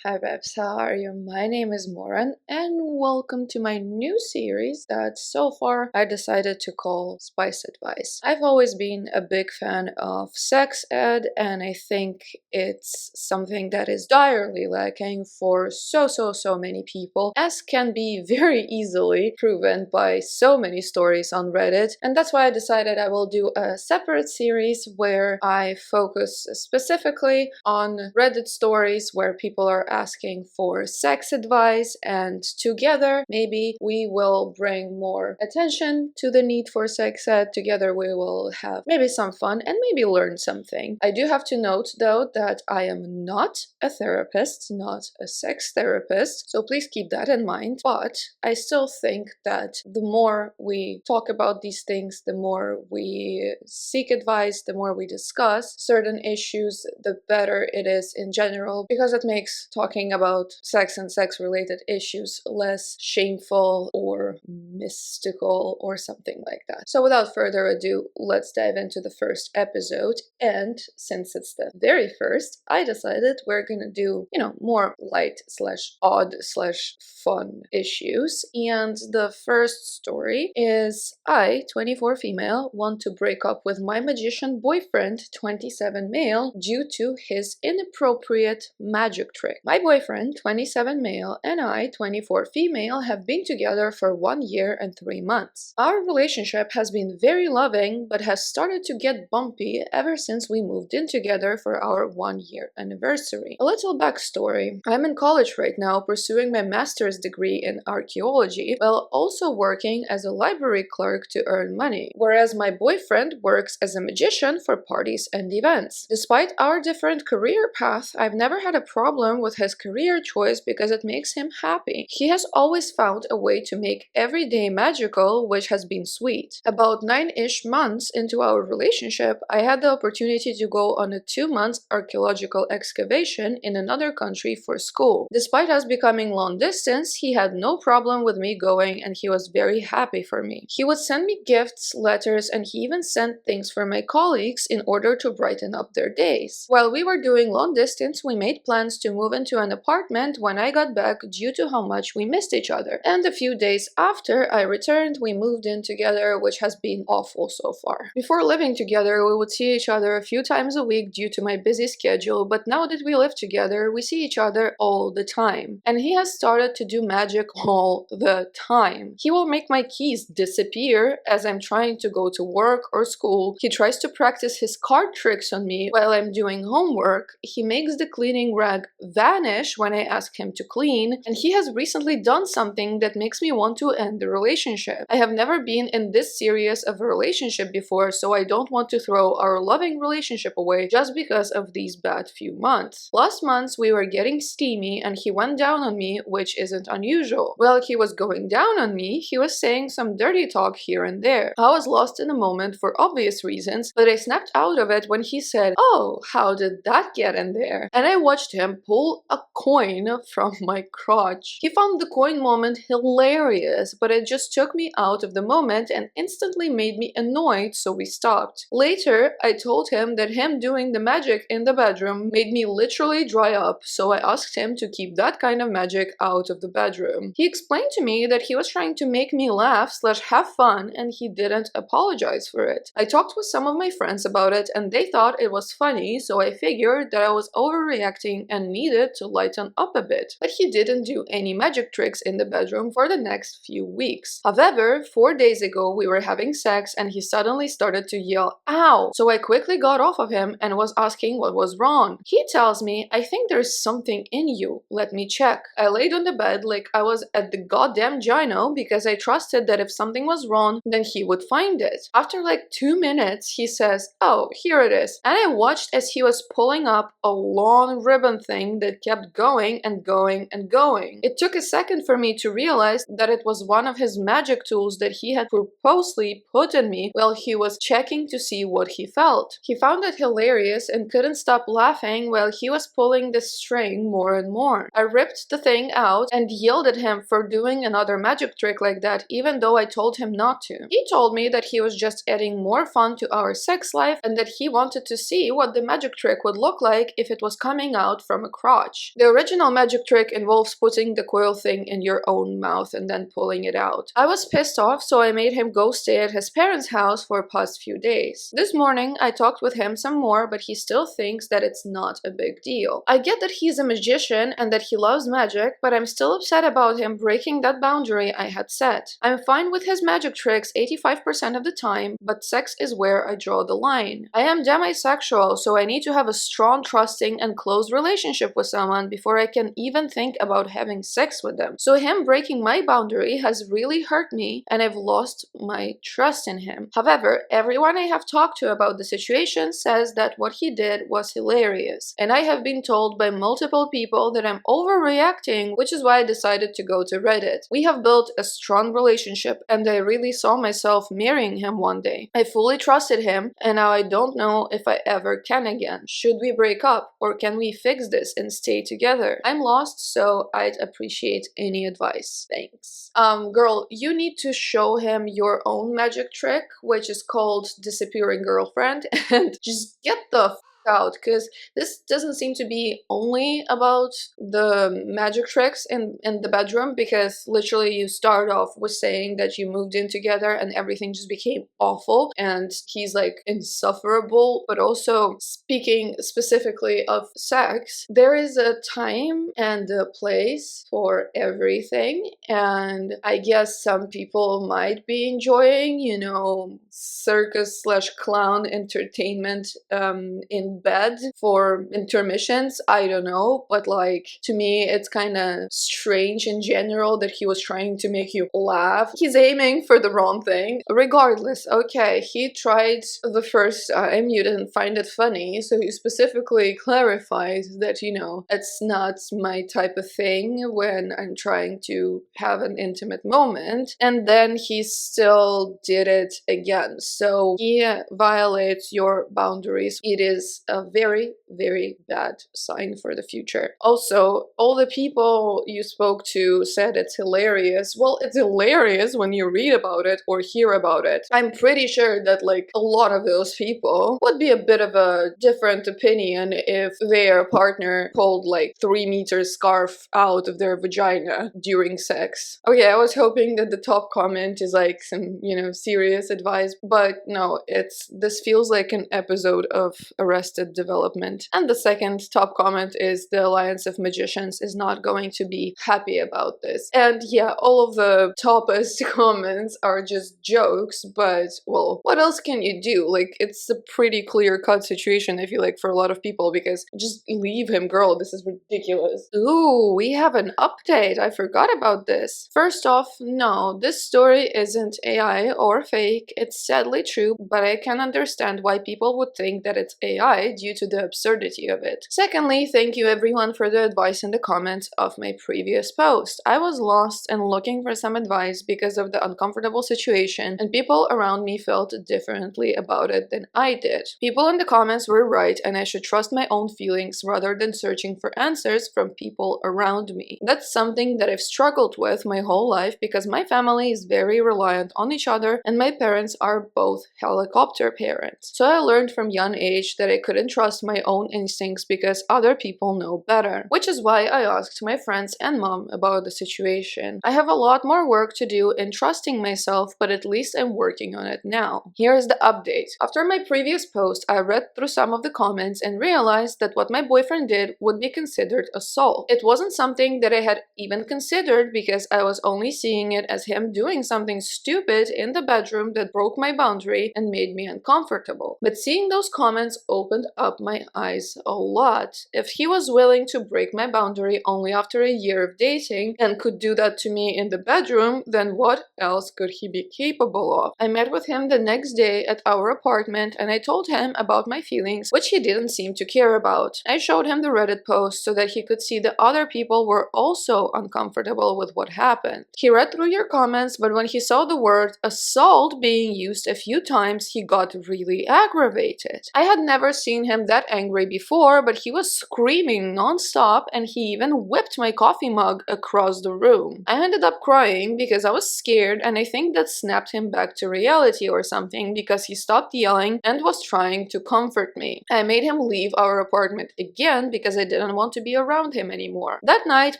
Hi Babs, how are you? My name is Moran and welcome to my new series that so far I decided to call Spice Advice. I've always been a big fan of sex ed and I think it's something that is direly lacking for so many people, as can be very easily proven by so many stories on Reddit, and that's why I decided I will do a separate series where I focus specifically on Reddit stories where people are asking for sex advice, and together maybe we will bring more attention to the need for sex ed. Together we will have maybe some fun and maybe learn something. I do have to note though that I am not a therapist, not a sex therapist, so please keep that in mind, but I still think that the more we talk about these things, the more we seek advice, the more we discuss certain issues, the better it is in general, because it makes talking about sex and sex related issues less shameful or mystical or something like that. So without further ado, let's dive into the first episode. And since it's the very first, I decided we're gonna do, more light slash odd slash fun issues. And the first story is I, 24 female, want to break up with my magician boyfriend, 27 male, due to his inappropriate magic trick. My boyfriend, 27 male, and I, 24 female, have been together for 1 year and 3 months. Our relationship has been very loving, but has started to get bumpy ever since we moved in together for our 1 year anniversary. A little backstory. I'm in college right now pursuing my master's degree in archaeology while also working as a library clerk to earn money, whereas my boyfriend works as a magician for parties and events. Despite our different career path, I've never had a problem with his career choice because it makes him happy. He has always found a way to make every day magical, which has been sweet. About 9-ish months into our relationship, I had the opportunity to go on a 2-month archaeological excavation in another country for school. Despite us becoming long distance, he had no problem with me going and he was very happy for me. He would send me gifts, letters, and he even sent things for my colleagues in order to brighten up their days. While we were doing long distance, we made plans to move into an apartment when I got back due to how much we missed each other. And a few days after I returned, we moved in together, which has been awful so far. Before living together, we would see each other a few times a week due to my busy schedule, but now that we live together, we see each other all the time. And he has started to do magic all the time. He will make my keys disappear as I'm trying to go to work or school. He tries to practice his card tricks on me while I'm doing homework. He makes the cleaning rag vanish when I ask him to clean, and he has recently done something that makes me want to end the relationship. I have never been in this serious of a relationship before, so I don't want to throw our loving relationship away just because of these bad few months. Last month we were getting steamy and he went down on me, which isn't unusual. While he was going down on me, he was saying some dirty talk here and there. I was lost in a moment for obvious reasons, but I snapped out of it when he said, "Oh, how did that get in there?" And I watched him pull a coin from my crotch. He found the coin moment hilarious, but it just took me out of the moment and instantly made me annoyed, so we stopped. Later, I told him that him doing the magic in the bedroom made me literally dry up, so I asked him to keep that kind of magic out of the bedroom. He explained to me that he was trying to make me laugh slash have fun and he didn't apologize for it. I talked with some of my friends about it and they thought it was funny, so I figured that I was overreacting and needed to lighten up a bit. But he didn't do any magic tricks in the bedroom for the next few weeks. However, 4 days ago we were having sex and he suddenly started to yell, "Ow!" So I quickly got off of him and was asking what was wrong. He tells me, "I think there's something in you. Let me check." I laid on the bed like I was at the goddamn gyno because I trusted that if something was wrong, then he would find it. After like 2 minutes, he says, "Oh, here it is." And I watched as he was pulling up a long ribbon thing that kept going and going and going. It took a second for me to realize that it was one of his magic tools that he had purposely put in me while he was checking to see what he felt. He found it hilarious and couldn't stop laughing while he was pulling the string more and more. I ripped the thing out and yelled at him for doing another magic trick like that, even though I told him not to. He told me that he was just adding more fun to our sex life and that he wanted to see what the magic trick would look like if it was coming out from a crotch. much. The original magic trick involves putting the coil thing in your own mouth and then pulling it out. I was pissed off, so I made him go stay at his parents' house for the past few days. This morning, I talked with him some more, but he still thinks that it's not a big deal. I get that he's a magician and that he loves magic, but I'm still upset about him breaking that boundary I had set. I'm fine with his magic tricks 85% of the time, but sex is where I draw the line. I am demisexual, so I need to have a strong, trusting, and close relationship with someone before I can even think about having sex with them. So him breaking my boundary has really hurt me, and I've lost my trust in him. However, everyone I have talked to about the situation says that what he did was hilarious, and I have been told by multiple people that I'm overreacting, which is why I decided to go to Reddit. We have built a strong relationship, and I really saw myself marrying him one day. I fully trusted him, and now I don't know if I ever can again. Should we break up, or can we fix this and stay together? I'm lost, so I'd appreciate any advice. Thanks. Girl, you need to show him your own magic trick, which is called disappearing girlfriend, and just get the out, because this doesn't seem to be only about the magic tricks in the bedroom, because literally you start off with saying that you moved in together and everything just became awful and he's like insufferable. But also, speaking specifically of sex, there is a time and a place for everything, and I guess some people might be enjoying, you know, circus slash clown entertainment in bed for intermissions. I don't know, but like, to me it's kind of strange in general that he was trying to make you laugh. He's aiming for the wrong thing. Regardless, okay, he tried the first time, you didn't find it funny, so he specifically clarified that, you know, it's not my type of thing when I'm trying to have an intimate moment, and then he still did it again. So he violates your boundaries. It is a very, very bad sign for the future. Also, all the people you spoke to said it's hilarious. Well, it's hilarious when you read about it or hear about it. I'm pretty sure that like a lot of those people would be a bit of a different opinion if their partner pulled like 3-meter scarf out of their vagina during sex. Okay, I was hoping that the top comment is like some, you know, serious advice, but no, this feels like an episode of Arrested Development. And the second top comment is the Alliance of Magicians is not going to be happy about this. And yeah, all of the toppest comments are just jokes, but well, what else can you do? Like, it's a pretty clear-cut situation, I feel like, for a lot of people, because just leave him, girl, this is ridiculous. Ooh, we have an update. I forgot about this. First off, no, this story isn't AI or fake. It's sadly true, but I can understand why people would think that it's AI due to the absurdity of it. Secondly, thank you everyone for the advice in the comments of my previous post. I was lost and looking for some advice because of the uncomfortable situation, and people around me felt differently about it than I did. People in the comments were right, and I should trust my own feelings rather than searching for answers from people around me. That's something that I've struggled with my whole life because my family is very reliant on each other and my parents are both helicopter parents. So I learned from young age that I couldn't trust my own instincts because other people know better, which is why I asked my friends and mom about the situation. I have a lot more work to do in trusting myself, but at least I'm working on it now. Here's the update. After my previous post, I read through some of the comments and realized that what my boyfriend did would be considered assault. It wasn't something that I had even considered because I was only seeing it as him doing something stupid in the bedroom that broke my boundary and made me uncomfortable. But seeing those comments opened up my eyes a lot. If he was willing to break my boundary only after a year of dating and could do that to me in the bedroom, then what else could he be capable of? I met with him the next day at our apartment and I told him about my feelings, which he didn't seem to care about. I showed him the Reddit post so that he could see that other people were also uncomfortable with what happened. He read through your comments, but when he saw the word assault being used a few times, he got really aggravated. I had never seen him that angry before, but he was screaming non-stop and he even whipped my coffee mug across the room. I ended up crying because I was scared, and I think that snapped him back to reality or something because he stopped yelling and was trying to comfort me. I made him leave our apartment again because I didn't want to be around him anymore. That night,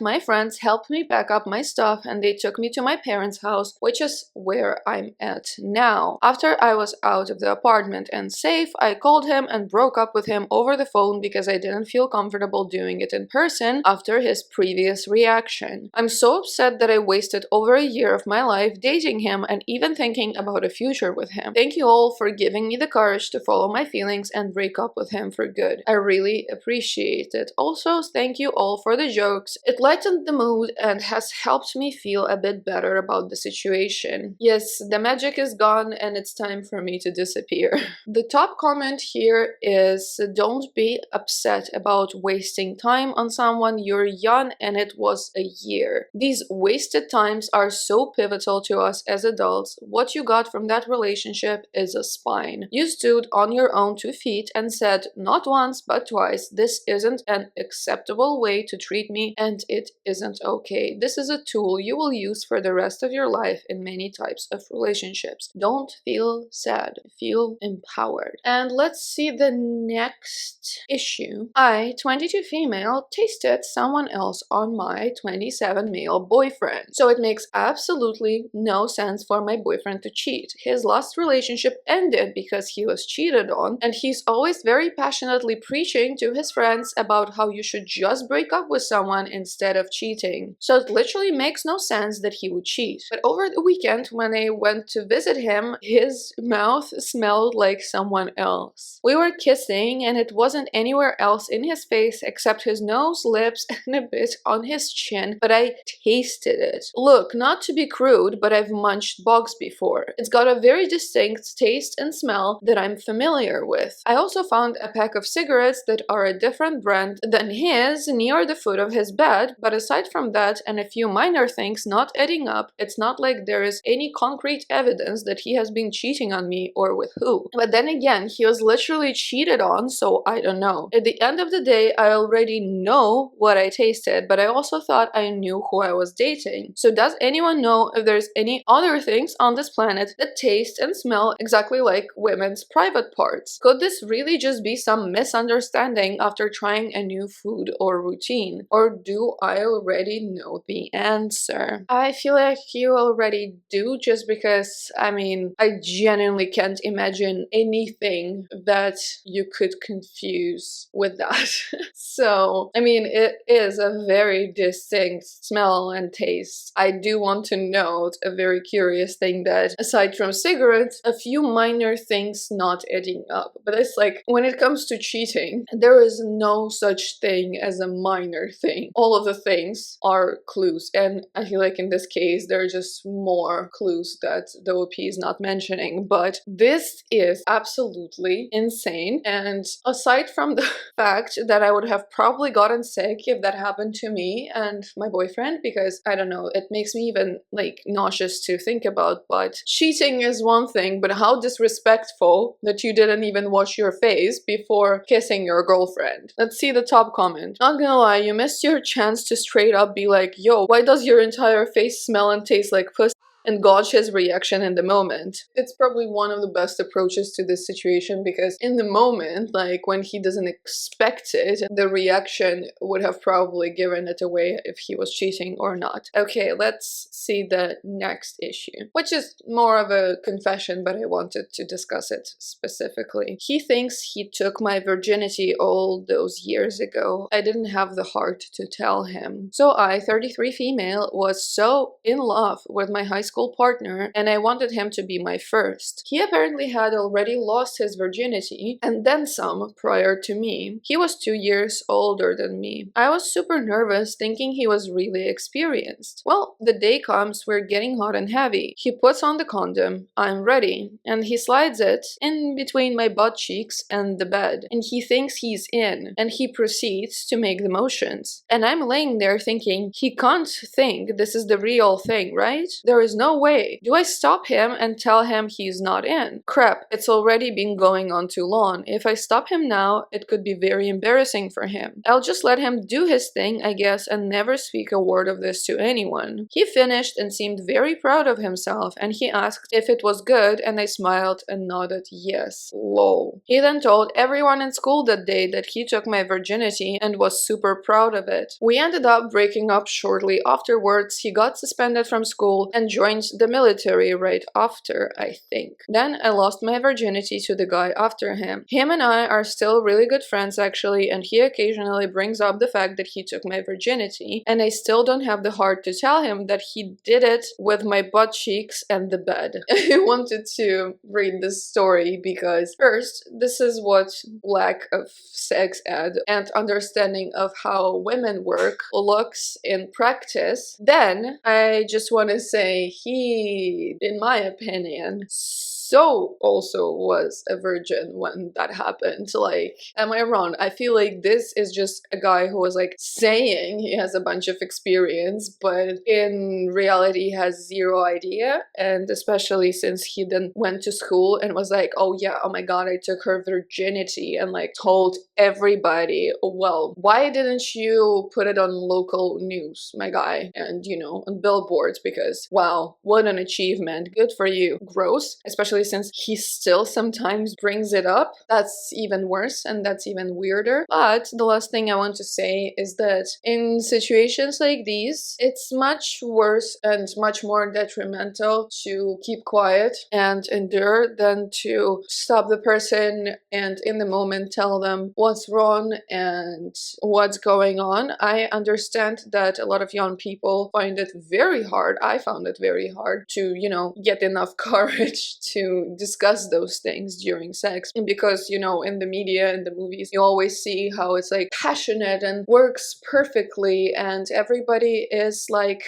my friends helped me pack up my stuff and they took me to my parents' house, which is where I'm at now. After I was out of the apartment and safe, I called him and broke up with him over the phone because I didn't feel comfortable doing it in person after his previous reaction. I'm so upset that I wasted over a year of my life dating him and even thinking about a future with him. Thank you all for giving me the courage to follow my feelings and break up with him for good. I really appreciate it. Also, thank you all for the jokes. It lightened the mood and has helped me feel a bit better about the situation. Yes, the magic is gone and it's time for me to disappear. The top comment here is, don't be upset about wasting time on someone. You're young and it was a year. These wasted times are so pivotal to us as adults. What you got from that relationship is a spine. You stood on your own 2 feet and said, not once but twice, this isn't an acceptable way to treat me and it isn't okay. This is a tool you will use for the rest of your life in many types of relationships. Don't feel sad, feel empowered. And let's see the next issue. I, 22 female, tasted someone else on my 27 male boyfriend. So it makes absolutely no sense for my boyfriend to cheat. His last relationship ended because he was cheated on, and he's always very passionately preaching to his friends about how you should just break up with someone instead of cheating. So it literally makes no sense that he would cheat. But over the weekend, when I went to visit him, his mouth smelled like someone else. We were kissing and it wasn't anywhere else in his face except his nose, lips, and a bit on his chin, but I tasted it. Look, not to be crude, but I've munched bugs before. It's got a very distinct taste and smell that I'm familiar with. I also found a pack of cigarettes that are a different brand than his near the foot of his bed, but aside from that and a few minor things not adding up, it's not like there is any concrete evidence that he has been cheating on me or with who. But then again, he was literally cheated on, so I don't know. At the end of the day, I already know what I tasted, but I also thought I knew who I was dating. So does anyone know if there's any other things on this planet that taste and smell exactly like women's private parts? Could this really just be some misunderstanding after trying a new food or routine? Or do I already know the answer? I feel like you already do, just because, I mean, I genuinely can't imagine anything that you could confuse with that. So, I mean, it is a very distinct smell and taste. I do want to note a very curious thing that aside from cigarettes, a few minor things not adding up. But it's like, when it comes to cheating, there is no such thing as a minor thing. All of the things are clues, and I feel like in this case, there are just more clues that the OP is not mentioning. But this is absolutely insane. And aside from the fact that I would have probably gotten sick if that happened to me and my boyfriend, because I don't know, it makes me even like nauseous to think about. But cheating is one thing, but how disrespectful that you didn't even wash your face before kissing your girlfriend. Let's see the top comment. Not gonna lie, you missed your chance to straight up be like, yo, why does your entire face smell and taste like pussy? And gauge his reaction in the moment. It's probably one of the best approaches to this situation, because in the moment, like when he doesn't expect it, the reaction would have probably given it away if he was cheating or not. Okay, let's see the next issue, which is more of a confession, but I wanted to discuss it specifically. He thinks he took my virginity all those years ago. I didn't have the heart to tell him. So I, 33 female, was so in love with my high school partner and I wanted him to be my first. He apparently had already lost his virginity and then some prior to me. He was 2 years older than me. I was super nervous, thinking he was really experienced. Well, the day comes, we're getting hot and heavy. He puts on the condom, I'm ready, and he slides it in between my butt cheeks and the bed, and he thinks he's in, and he proceeds to make the motions. And I'm laying there thinking, he can't think this is the real thing, right? There is no no way. Do I stop him and tell him he's not in? Crap, it's already been going on too long. If I stop him now, it could be very embarrassing for him. I'll just let him do his thing, I guess, and never speak a word of this to anyone. He finished and seemed very proud of himself, and he asked if it was good, and I smiled and nodded yes. Lol. He then told everyone in school that day that he took my virginity and was super proud of it. We ended up breaking up shortly afterwards. He got suspended from school and joined the military right after, I think. Then I lost my virginity to the guy after him. Him and I are still really good friends actually, and he occasionally brings up the fact that he took my virginity, and I still don't have the heart to tell him that he did it with my butt cheeks and the bed. I wanted to read this story because first, this is what lack of sex ed and understanding of how women work looks in practice. Then I just want to say he, in my opinion, so also was a virgin when that happened. Like, am I wrong? I feel like this is just a guy who was like saying he has a bunch of experience, but in reality has zero idea. And especially since he then went to school and was like, oh yeah, oh my god, I took her virginity, and like told everybody. Well, why didn't you put it on local news, my guy, and on billboards? Because wow, what an achievement. Good for you. Gross, especially since he still sometimes brings it up. That's even worse, and that's even weirder. But the last thing I want to say is that in situations like these, it's much worse and much more detrimental to keep quiet and endure than to stop the person and in the moment tell them what's wrong and what's going on. I understand that a lot of young people find it very hard. I found it very hard to, get enough courage to discuss those things during sex. Because, in the media, in the movies, you always see how it's like passionate and works perfectly, and everybody is like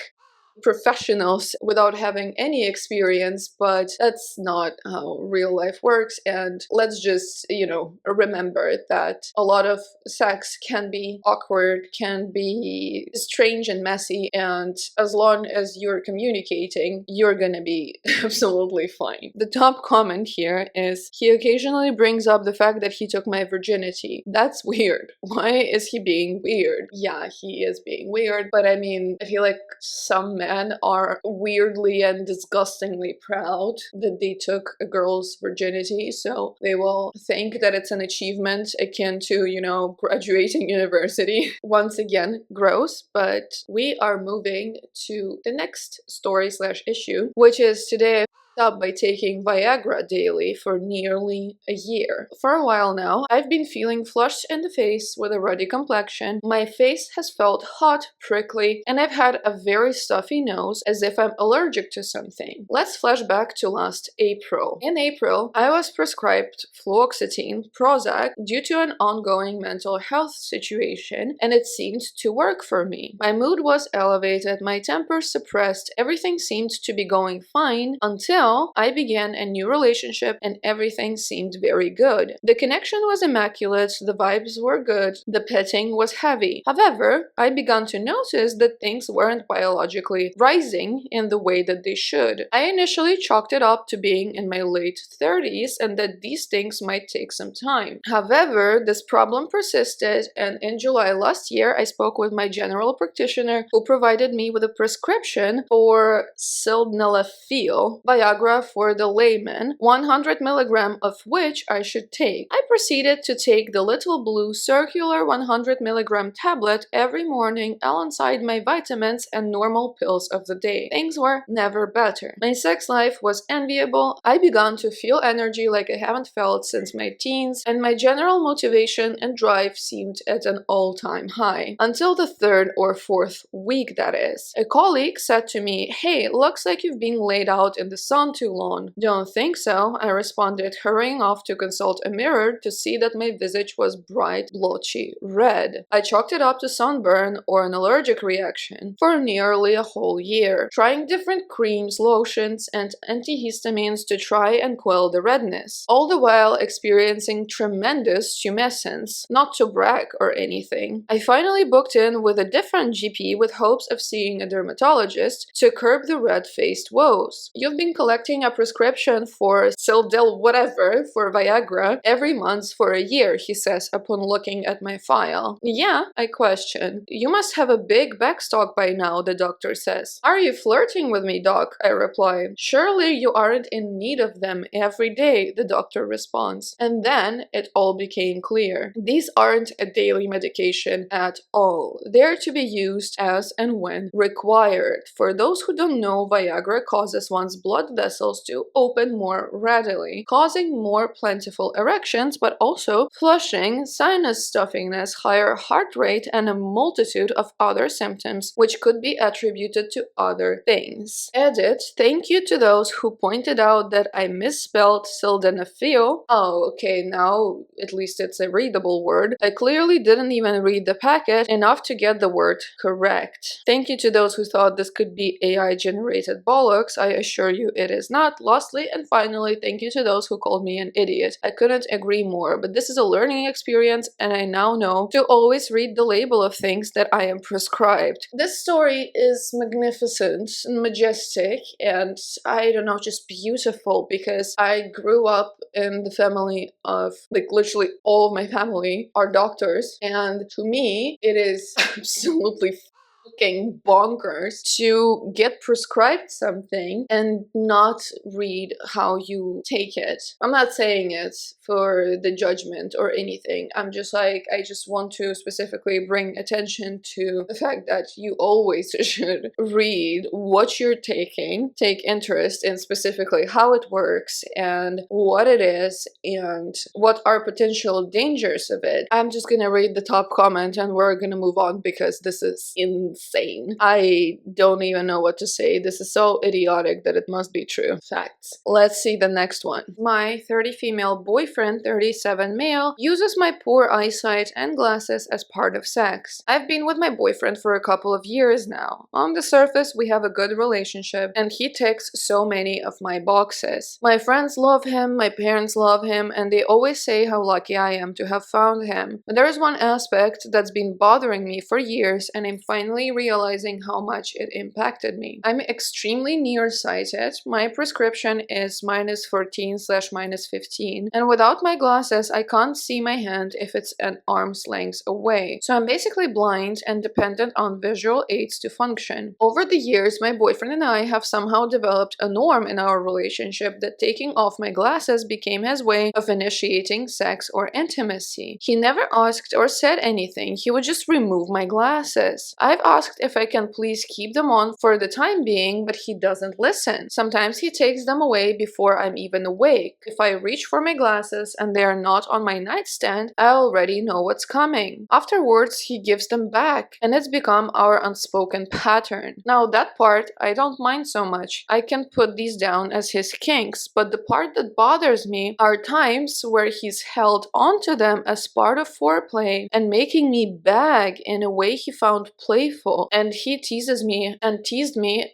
professionals without having any experience, but that's not how real life works. And let's just, remember that a lot of sex can be awkward, can be strange and messy, and as long as you're communicating, you're gonna be absolutely fine. The top comment here is, he occasionally brings up the fact that he took my virginity. That's weird. Why is he being weird? Yeah, he is being weird, but I mean, I feel like some men are weirdly and disgustingly proud that they took a girl's virginity, so they will think that it's an achievement akin to, graduating university. Once again, gross, but we are moving to the next story slash issue, which is today up by taking Viagra daily for nearly a year. For a while now, I've been feeling flushed in the face with a ruddy complexion, my face has felt hot, prickly, and I've had a very stuffy nose as if I'm allergic to something. Let's flash back to last April. In April, I was prescribed fluoxetine, Prozac, due to an ongoing mental health situation, and it seemed to work for me. My mood was elevated, my temper suppressed, everything seemed to be going fine until I began a new relationship and everything seemed very good. The connection was immaculate, the vibes were good, the petting was heavy. However, I began to notice that things weren't biologically rising in the way that they should. I initially chalked it up to being in my late 30s and that these things might take some time. However, this problem persisted, and in July last year, I spoke with my general practitioner who provided me with a prescription for sildenafil, Viagra for the layman, 100 milligram of which I should take. I proceeded to take the little blue circular 100 milligram tablet every morning alongside my vitamins and normal pills of the day. Things were never better. My sex life was enviable, I began to feel energy like I haven't felt since my teens, and my general motivation and drive seemed at an all-time high. Until the third or fourth week, that is. A colleague said to me, "Hey, looks like you've been laid out in the sun sun too long. Don't think so, I responded, hurrying off to consult a mirror to see that my visage was bright, blotchy red. I chalked it up to sunburn or an allergic reaction for nearly a whole year, trying different creams, lotions, and antihistamines to try and quell the redness, all the while experiencing tremendous tumescence. Not to brag or anything. I finally booked in with a different GP with hopes of seeing a dermatologist to curb the red-faced woes. You've been collecting a prescription for Sildil whatever for Viagra every month for a year, he says upon looking at my file. Yeah, I question. You must have a big backstock by now, the doctor says. Are you flirting with me, doc? I reply. Surely you aren't in need of them every day, the doctor responds. And then it all became clear. These aren't a daily medication at all. They're to be used as and when required. For those who don't know, Viagra causes one's blood vessels to open more readily, causing more plentiful erections, but also flushing, sinus stuffiness, higher heart rate, and a multitude of other symptoms which could be attributed to other things. Edit, thank you to those who pointed out that I misspelled sildenafil. Oh, okay, now at least it's a readable word. I clearly didn't even read the packet enough to get the word correct. Thank you to those who thought this could be AI-generated bollocks. I assure you it is not. Lastly and finally, thank you to those who called me an idiot. I couldn't agree more, but this is a learning experience and I now know to always read the label of things that I am prescribed. This story is magnificent and majestic and I don't know, just beautiful because I grew up in the family of like literally all of my family are doctors, and to me it is absolutely fucking bonkers to get prescribed something and not read how you take it. I'm not saying it for the judgment or anything. I'm just like, I just want to specifically bring attention to the fact that you always should read what you're taking, take interest in specifically how it works and what it is and what are potential dangers of it. I'm just gonna read the top comment and we're gonna move on because this is insane. I don't even know what to say. This is so idiotic that it must be true. Facts. Let's see the next one. My 30 female boyfriend, 37 male, uses my poor eyesight and glasses as part of sex. I've been with my boyfriend for a couple of years now. On the surface, we have a good relationship and he ticks so many of my boxes. My friends love him, my parents love him, and they always say how lucky I am to have found him. But there is one aspect that's been bothering me for years and I'm finally realizing how much it impacted me. I'm extremely nearsighted. My prescription is -14/-15, and without my glasses, I can't see my hand if it's an arm's length away. So I'm basically blind and dependent on visual aids to function. Over the years, my boyfriend and I have somehow developed a norm in our relationship that taking off my glasses became his way of initiating sex or intimacy. He never asked or said anything. He would just remove my glasses. I've asked if I can please keep them on for the time being, but he doesn't listen. Sometimes he takes them away before I'm even awake. If I reach for my glasses and they are not on my nightstand, I already know what's coming. Afterwards, he gives them back, and it's become our unspoken pattern. Now that part, I don't mind so much. I can put these down as his kinks, but the part that bothers me are times where he's held onto them as part of foreplay and making me beg in a way he found playful, and he teased me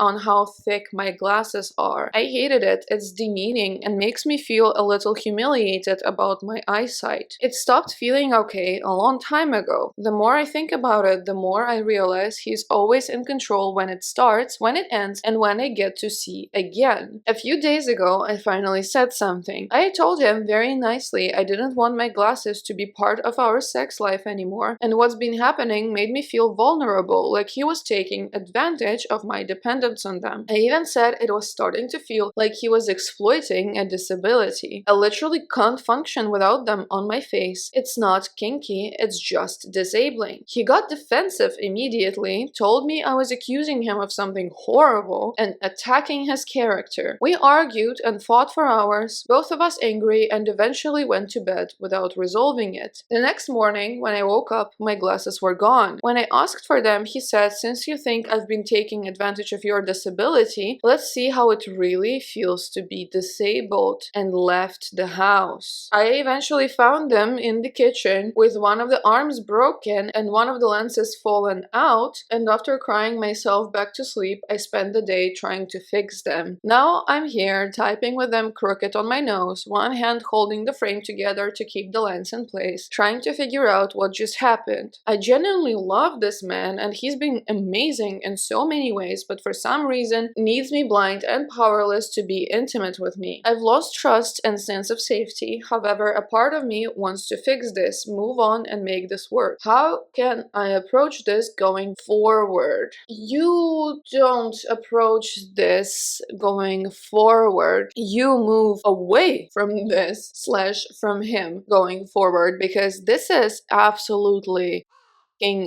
on how thick my glasses are. I hated it. It's demeaning and makes me feel a little humiliated about my eyesight. It stopped feeling okay a long time ago. The more I think about it, the more I realize he's always in control when it starts, when it ends, and when I get to see again. A few days ago, I finally said something. I told him very nicely I didn't want my glasses to be part of our sex life anymore, and what's been happening made me feel vulnerable, like he was taking advantage of my dependence on them. I even said it was starting to feel like he was exploiting a disability. I literally can't function without them on my face. It's not kinky, it's just disabling. He got defensive immediately, told me I was accusing him of something horrible, and attacking his character. We argued and fought for hours, both of us angry, and eventually went to bed without resolving it. The next morning, when I woke up, my glasses were gone. When I asked for them, he said, since you think I've been taking advantage of your disability, let's see how it really feels to be disabled, and left the house. I eventually found them in the kitchen with one of the arms broken and one of the lenses fallen out, and after crying myself back to sleep, I spent the day trying to fix them. Now I'm here typing with them crooked on my nose, one hand holding the frame together to keep the lens in place, trying to figure out what just happened. I genuinely love this man and he's been amazing in so many ways, but for some reason needs me blind and powerless to be intimate with me. I've lost trust and sense of safety. However, a part of me wants to fix this, move on, and make this work. How can I approach this going forward? You don't approach this going forward. You move away from this / from him going forward, because this is absolutely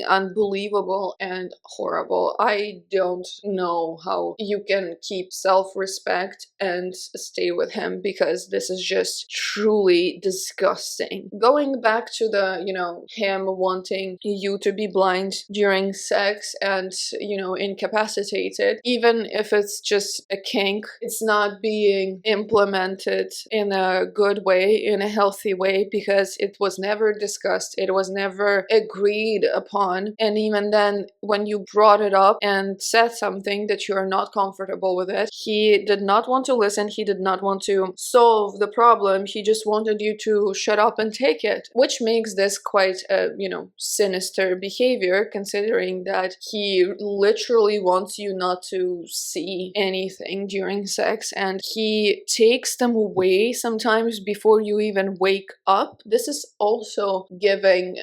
unbelievable and horrible. I don't know how you can keep self-respect and stay with him, because this is just truly disgusting. Going back to the, him wanting you to be blind during sex and, incapacitated, even if it's just a kink, it's not being implemented in a good way, in a healthy way, because it was never discussed, it was never agreed upon. And even then, when you brought it up and said something that you're not comfortable with it, he did not want to listen, he did not want to solve the problem, he just wanted you to shut up and take it, which makes this quite a, sinister behavior, considering that he literally wants you not to see anything during sex, and he takes them away sometimes before you even wake up. This is also giving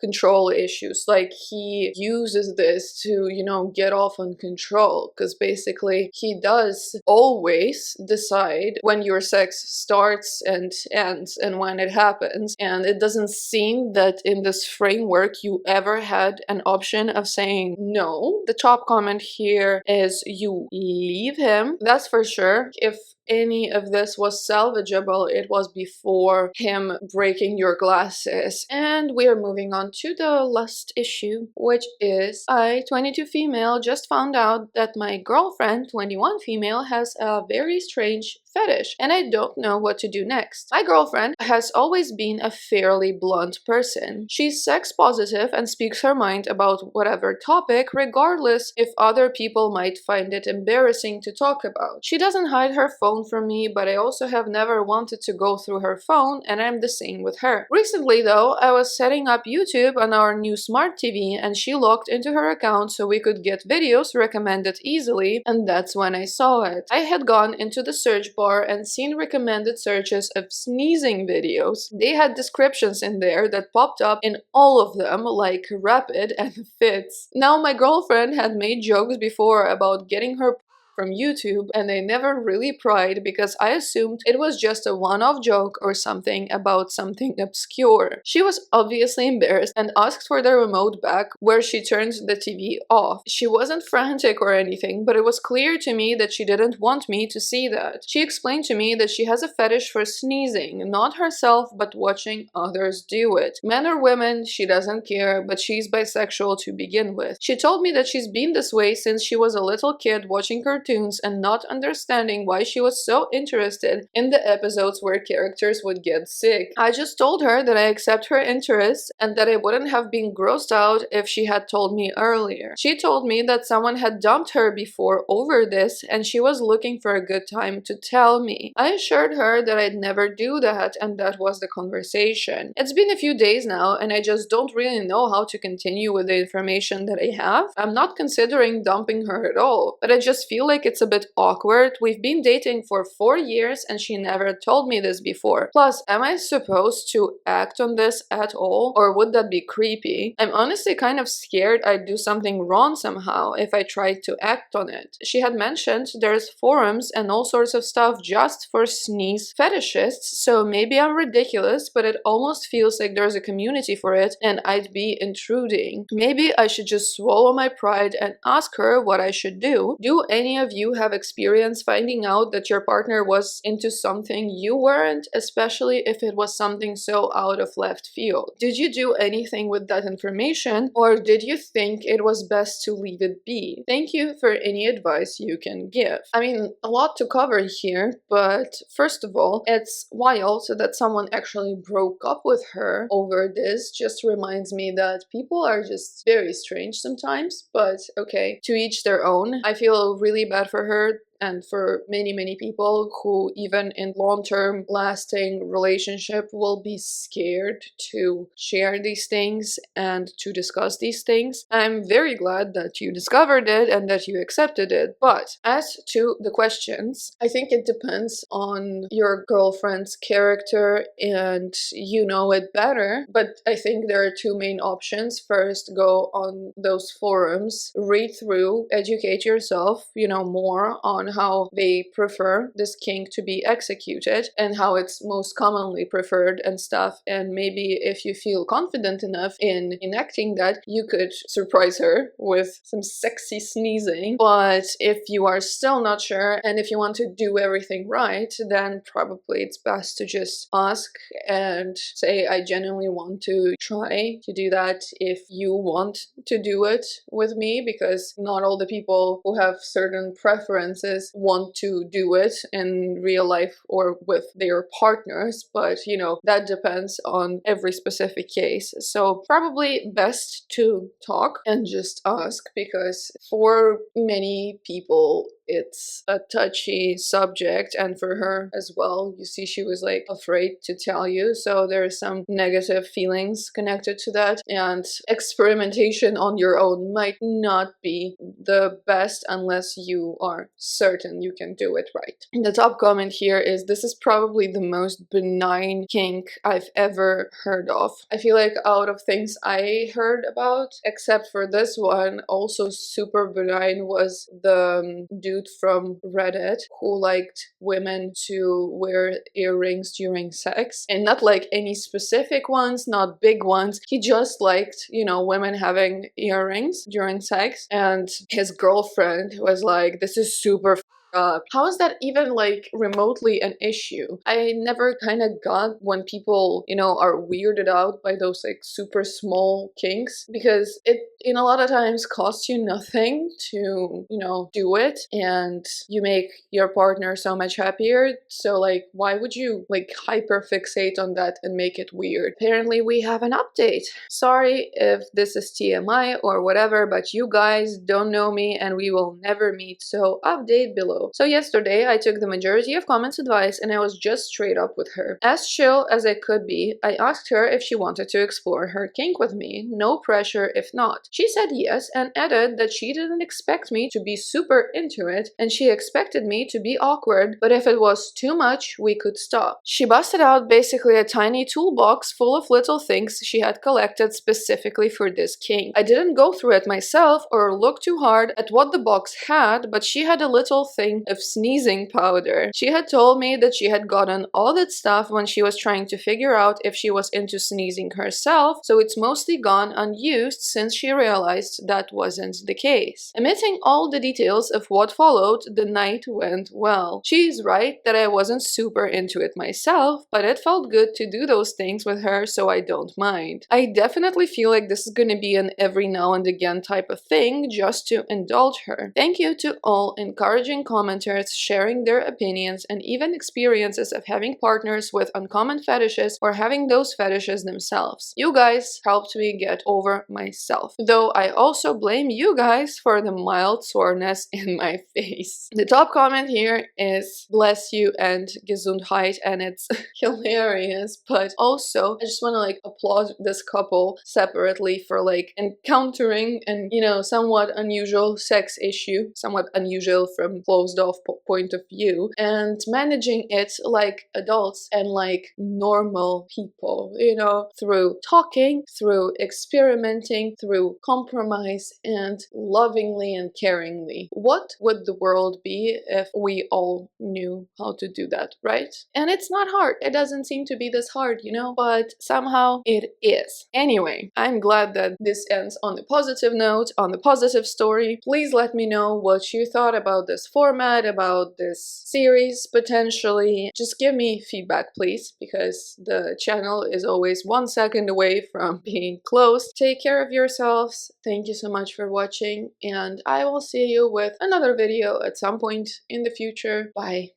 control issues. Like, he uses this to, get off on control, because basically he does always decide when your sex starts and ends and when it happens, and it doesn't seem that in this framework you ever had an option of saying no. The top comment here is you leave him. That's for sure. If any of this was salvageable, it was before him breaking your glasses. And we are moving on to the last issue, which is I, 22 female, just found out that my girlfriend, 21 female, has a very strange fetish, and I don't know what to do next. My girlfriend has always been a fairly blunt person. She's sex positive and speaks her mind about whatever topic, regardless if other people might find it embarrassing to talk about. She doesn't hide her phone from me, but I also have never wanted to go through her phone, and I'm the same with her. Recently though, I was setting up YouTube on our new smart TV, and she logged into her account so we could get videos recommended easily, and that's when I saw it. I had gone into the search bar and seen recommended searches of sneezing videos. They had descriptions in there that popped up in all of them, like rapid and fits. Now, my girlfriend had made jokes before about getting her from YouTube, and I never really pried because I assumed it was just a one-off joke or something about something obscure. She was obviously embarrassed and asked for the remote back, where she turned the TV off. She wasn't frantic or anything, but it was clear to me that she didn't want me to see that. She explained to me that she has a fetish for sneezing, not herself, but watching others do it. Men or women, she doesn't care, but she's bisexual to begin with. She told me that she's been this way since she was a little kid watching cartoons and not understanding why she was so interested in the episodes where characters would get sick. I just told her that I accept her interest and that I wouldn't have been grossed out if she had told me earlier. She told me that someone had dumped her before over this and she was looking for a good time to tell me. I assured her that I'd never do that, and that was the conversation. It's been a few days now and I just don't really know how to continue with the information that I have. I'm not considering dumping her at all, but I just feel like it's a bit awkward. We've been dating for 4 years and she never told me this before. Plus, am I supposed to act on this at all? Or would that be creepy? I'm honestly kind of scared I'd do something wrong somehow if I tried to act on it. She had mentioned there's forums and all sorts of stuff just for sneeze fetishists, so maybe I'm ridiculous, but it almost feels like there's a community for it and I'd be intruding. Maybe I should just swallow my pride and ask her what I should do. Do any of you have experience finding out that your partner was into something you weren't, especially if it was something so out of left field? Did you do anything with that information, or did you think it was best to leave it be? Thank you for any advice you can give. I mean, a lot to cover here, but first of all, it's wild that someone actually broke up with her over this. Just reminds me that people are just very strange sometimes, but okay, to each their own. I feel really bad for her and for many people who even in long-term lasting relationship will be scared to share these things and to discuss these things. I'm very glad that you discovered it and that you accepted it. But as to the questions, I think it depends on your girlfriend's character and you know it better. But I think there are two main options. First, go on those forums, read through, educate yourself, more on how they prefer this kink to be executed and how it's most commonly preferred and stuff. And maybe if you feel confident enough in enacting that, you could surprise her with some sexy sneezing. But if you are still not sure and if you want to do everything right, then probably it's best to just ask and say, I genuinely want to try to do that if you want to do it with me, because not all the people who have certain preferences want to do it in real life or with their partners, but that depends on every specific case. So probably best to talk and just ask, because for many people it's a touchy subject, and for her as well. You see, she was like afraid to tell you, so there's some negative feelings connected to that, and experimentation on your own might not be the best unless you are certain you can do it right. The top comment here is, this is probably the most benign kink I've ever heard of. I feel like out of things I heard about, except for this one, also super benign was the dude from Reddit who liked women to wear earrings during sex, and not like any specific ones, not big ones. He just liked, women having earrings during sex, and his girlfriend was like, this is super up. How is that even like remotely an issue? I never kind of got when people, are weirded out by those like super small kinks, because it in a lot of times costs you nothing to, do it, and you make your partner so much happier. So like, why would you like hyper fixate on that and make it weird? Apparently we have an update. Sorry if this is TMI or whatever, but you guys don't know me and we will never meet, so update below. So yesterday I took the majority of comments advice and I was just straight up with her. As chill as I could be, I asked her if she wanted to explore her kink with me, no pressure if not. She said yes and added that she didn't expect me to be super into it and she expected me to be awkward, but if it was too much, we could stop. She busted out basically a tiny toolbox full of little things she had collected specifically for this kink. I didn't go through it myself or look too hard at what the box had, but she had a little thing of sneezing powder. She had told me that she had gotten all that stuff when she was trying to figure out if she was into sneezing herself, so it's mostly gone unused since she realized that wasn't the case. Omitting all the details of what followed, the night went well. She's right that I wasn't super into it myself, but it felt good to do those things with her, so I don't mind. I definitely feel like this is gonna be an every now and again type of thing just to indulge her. Thank you to all encouraging commenters sharing their opinions and even experiences of having partners with uncommon fetishes or having those fetishes themselves. You guys helped me get over myself, though I also blame you guys for the mild soreness in my face. The top comment here is bless you and Gesundheit, and it's hilarious, but also I just want to like applaud this couple separately for like encountering an somewhat unusual sex issue, somewhat unusual from close closed off point of view and managing it like adults and like normal people, you know, through talking, through experimenting, through compromise, and lovingly and caringly. What would the world be if we all knew how to do that, right? And it's not hard. It doesn't seem to be this hard, you know, but somehow it is. Anyway, I'm glad that this ends on a positive note, on a positive story. Please let me know what you thought about this format, about this series potentially. Just give me feedback, please, because the channel is always 1 second away from being closed. Take care of yourselves. Thank you so much for watching, and I will see you with another video at some point in the future. Bye.